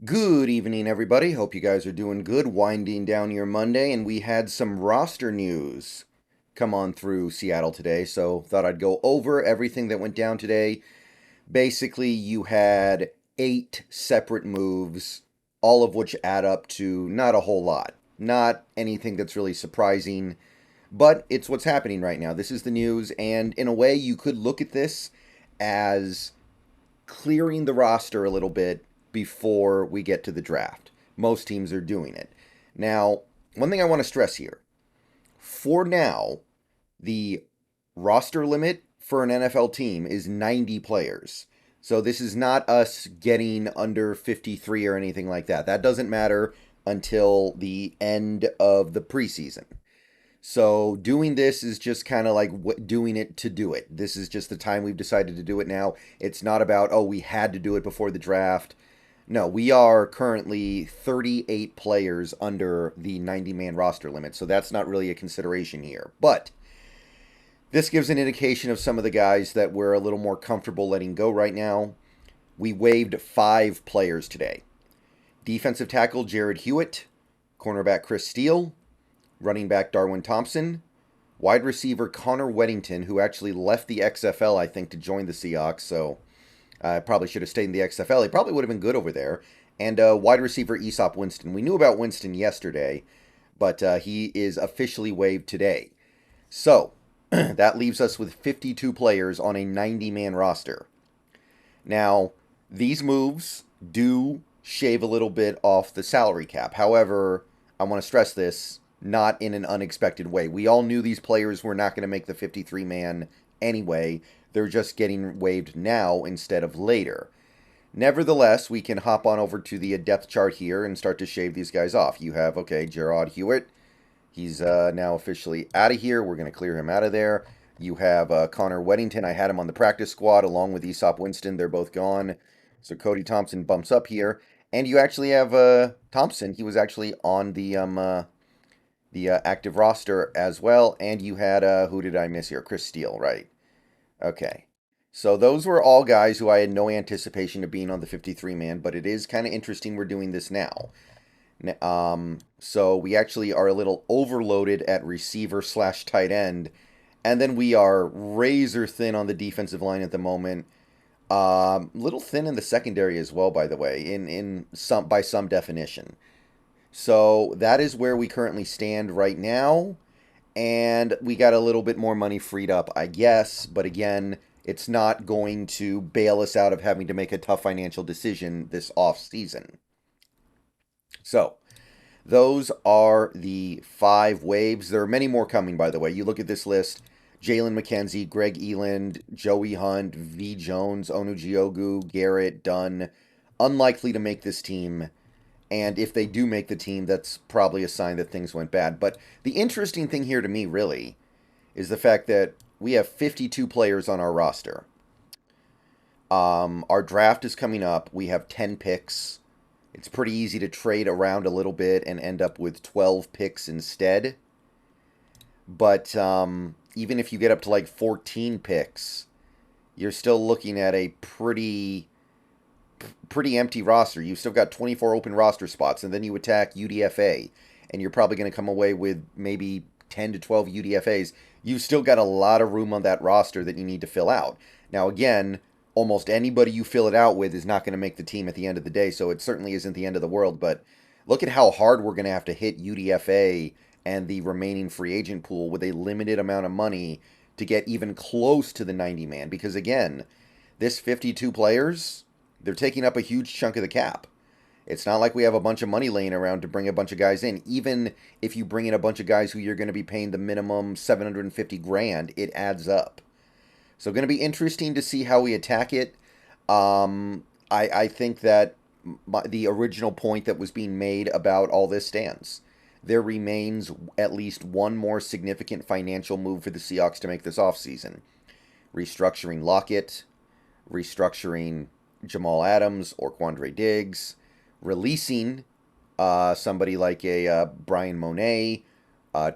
Good evening, everybody. Hope you guys are doing good. Winding down your Monday, and we had some roster news come on through Seattle today. So thought I'd go over everything that went down today. Basically, you had 8 separate moves, all of which add up to not a whole lot. Not anything that's really surprising, but it's what's happening right now. This is the news, and in a way, you could look at this as clearing the roster a little bit before we get to the draft. Most teams are doing it. Now, one thing I want to stress here for now, the roster limit for an NFL team is 90 players. So this is not us getting under 53 or anything like that. That doesn't matter until the end of the preseason. So doing this is just kind of like doing it to do it. This is just the time we've decided to do it now. It's not about, oh, we had to do it before the draft. No, we are currently 38 players under the 90-man roster limit, so that's not really a consideration here. But this gives an indication of some of the guys that we're a little more comfortable letting go right now. We waived 5 players today. Defensive tackle Jared Hewitt, cornerback Chris Steele, running back Darwin Thompson, wide receiver Connor Weddington, who actually left the XFL, I think, to join the Seahawks, so probably should have stayed in the XFL. He probably would have been good over there. And wide receiver Aesop Winston. We knew about Winston yesterday, but he is officially waived today. So that leaves us with 52 players on a 90-man roster. Now, these moves do shave a little bit off the salary cap. However, I want to stress this, not in an unexpected way. We all knew these players were not going to make the 53-man anyway. They're just getting waived now instead of later. Nevertheless, we can hop on over to the depth chart here and start to shave these guys off. You have, okay, Gerard Hewitt. He's now officially out of here. We're going to clear him out of there. You have Connor Weddington. I had him on the practice squad along with Aesop Winston. They're both gone. So Cody Thompson bumps up here. And you actually have Thompson. He was actually on the active roster as well. And you had, who did I miss here? Chris Steele, right? Okay. So those were all guys who I had no anticipation of being on the 53-man, but it is kind of interesting we're doing this now. So we actually are a little overloaded at receiver slash tight end, and then we are razor thin on the defensive line at the moment. Little thin in the secondary as well, by the way, in some by some definition. So that is where we currently stand right now. And we got a little bit more money freed up, I guess. But again, it's not going to bail us out of having to make a tough financial decision this off season. So those are the 5 waves. There are many more coming, by the way. You look at this list. Jalen McKenzie, Greg Eland, Joey Hunt, V. Jones, Onujiogu, Garrett, Dunn. Unlikely to make this team. And if they do make the team, that's probably a sign that things went bad. But the interesting thing here to me, really, is the fact that we have 52 players on our roster. Our draft is coming up. We have 10 picks. It's pretty easy to trade around a little bit and end up with 12 picks instead. But even if you get up to like 14 picks, you're still looking at a pretty empty roster. You've still got 24 open roster spots, and then you attack UDFA, and you're probably going to come away with maybe 10 to 12 UDFAs. You've still got a lot of room on that roster that you need to fill out. Now, again, almost anybody you fill it out with is not going to make the team at the end of the day, so it certainly isn't the end of the world, but look at how hard we're going to have to hit UDFA and the remaining free agent pool with a limited amount of money to get even close to the 90-man, because again, this 52 players, they're taking up a huge chunk of the cap. It's not like we have a bunch of money laying around to bring a bunch of guys in. Even if you bring in a bunch of guys who you're going to be paying the minimum 750 grand, it adds up. So going to be interesting to see how we attack it. I think that the original point that was being made about all this stands. There remains at least one more significant financial move for the Seahawks to make this offseason. Restructuring Lockett, restructuring Jamal Adams or Quandre Diggs, releasing somebody like a Brian Monet,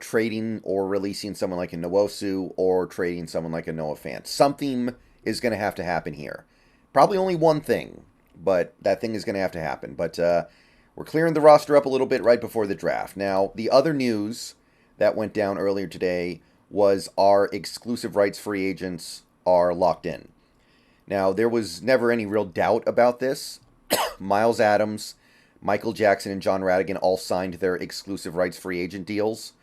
trading or releasing someone like a Nwosu, or trading someone like a Noah Fant. Something is going to have to happen here. Probably only one thing, but that thing is going to have to happen. But we're clearing the roster up a little bit right before the draft. Now, the other news that went down earlier today was our exclusive rights free agents are locked in. Now, there was never any real doubt about this. Myles Adams, Michael Jackson, and John Rhattigan all signed their exclusive rights free agent deals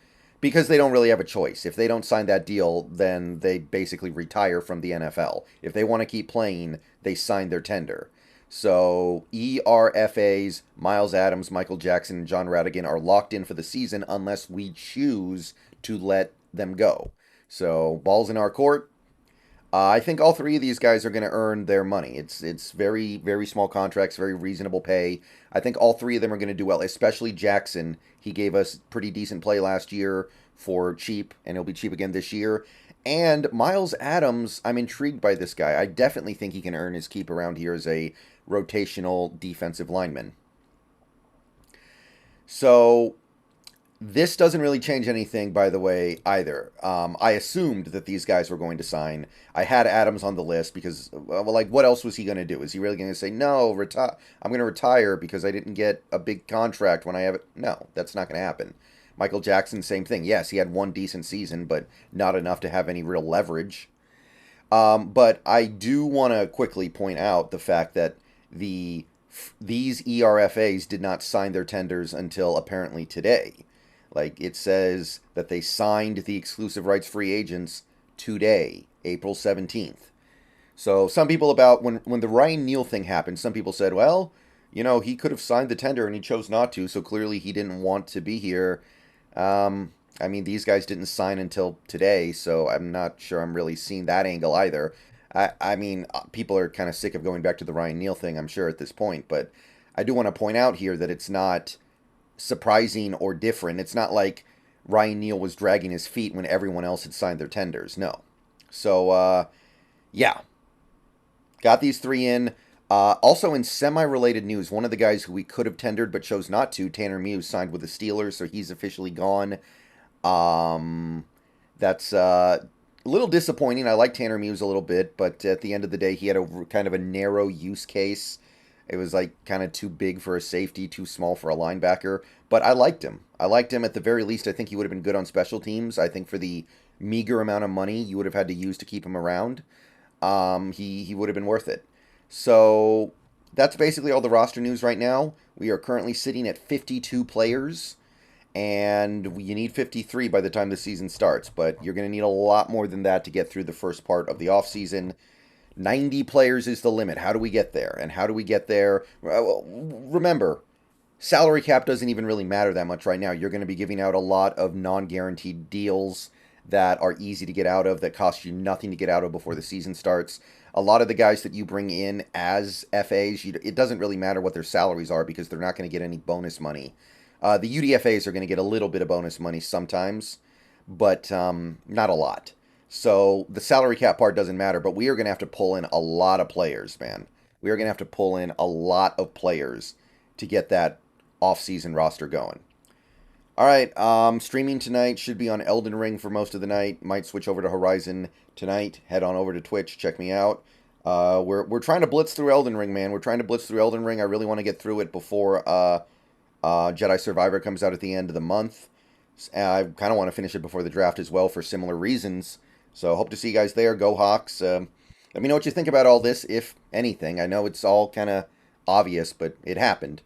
because they don't really have a choice. If they don't sign that deal, then they basically retire from the NFL. If they want to keep playing, they sign their tender. So ERFAs, Myles Adams, Michael Jackson, and John Rhattigan are locked in for the season unless we choose to let them go. So ball's in our court. I think all three of these guys are going to earn their money. It's very, very small contracts, very reasonable pay. I think all three of them are going to do well, especially Jackson. He gave us pretty decent play last year for cheap, and he'll be cheap again this year. And Myles Adams, I'm intrigued by this guy. I definitely think he can earn his keep around here as a rotational defensive lineman. So this doesn't really change anything, by the way, either. I assumed that these guys were going to sign. I had Adams on the list because, well, like, what else was he going to do? Is he really going to say, no, I'm going to retire because I didn't get a big contract when I have it? No, that's not going to happen. Michael Jackson, same thing. Yes, he had one decent season, but not enough to have any real leverage. But I do want to quickly point out the fact that these ERFAs did not sign their tenders until apparently today. Like, it says that they signed the exclusive rights free agents today, April 17th. So some people when the Ryan Neal thing happened, some people said, well, he could have signed the tender and he chose not to, so clearly he didn't want to be here. I mean, these guys didn't sign until today, so I'm not sure I'm really seeing that angle either. I mean, people are kind of sick of going back to the Ryan Neal thing, I'm sure, at this point, but I do want to point out here that it's not surprising or different. It's not like Ryan Neal was dragging his feet when everyone else had signed their tenders. No. So, yeah. Got these three in. Also, in semi-related news, one of the guys who we could have tendered but chose not to, Tanner Muse, signed with the Steelers, so he's officially gone. That's a little disappointing. I like Tanner Muse a little bit, but at the end of the day, he had a kind of a narrow use case. It was like kind of too big for a safety, too small for a linebacker. But I liked him. I liked him at the very least. I think he would have been good on special teams. I think for the meager amount of money you would have had to use to keep him around, he would have been worth it. So that's basically all the roster news right now. We are currently sitting at 52 players, and you need 53 by the time the season starts. But you're going to need a lot more than that to get through the first part of the offseason. 90 players is the limit. How do we get there? And how do we get there? Remember, salary cap doesn't even really matter that much right now. You're going to be giving out a lot of non-guaranteed deals that are easy to get out of, that cost you nothing to get out of before the season starts. A lot of the guys that you bring in as FAs, it doesn't really matter what their salaries are because they're not going to get any bonus money. The UDFAs are going to get a little bit of bonus money sometimes, but not a lot. So the salary cap part doesn't matter, but we are going to have to pull in a lot of players, man. We are going to have to pull in a lot of players to get that off-season roster going. All right, streaming tonight should be on Elden Ring for most of the night. Might switch over to Horizon tonight. Head on over to Twitch, check me out. We're trying to blitz through Elden Ring, man. We're trying to blitz through Elden Ring. I really want to get through it before Jedi Survivor comes out at the end of the month. I kind of want to finish it before the draft as well for similar reasons. So hope to see you guys there. Go Hawks. Let me know what you think about all this, if anything. I know it's all kind of obvious, but it happened.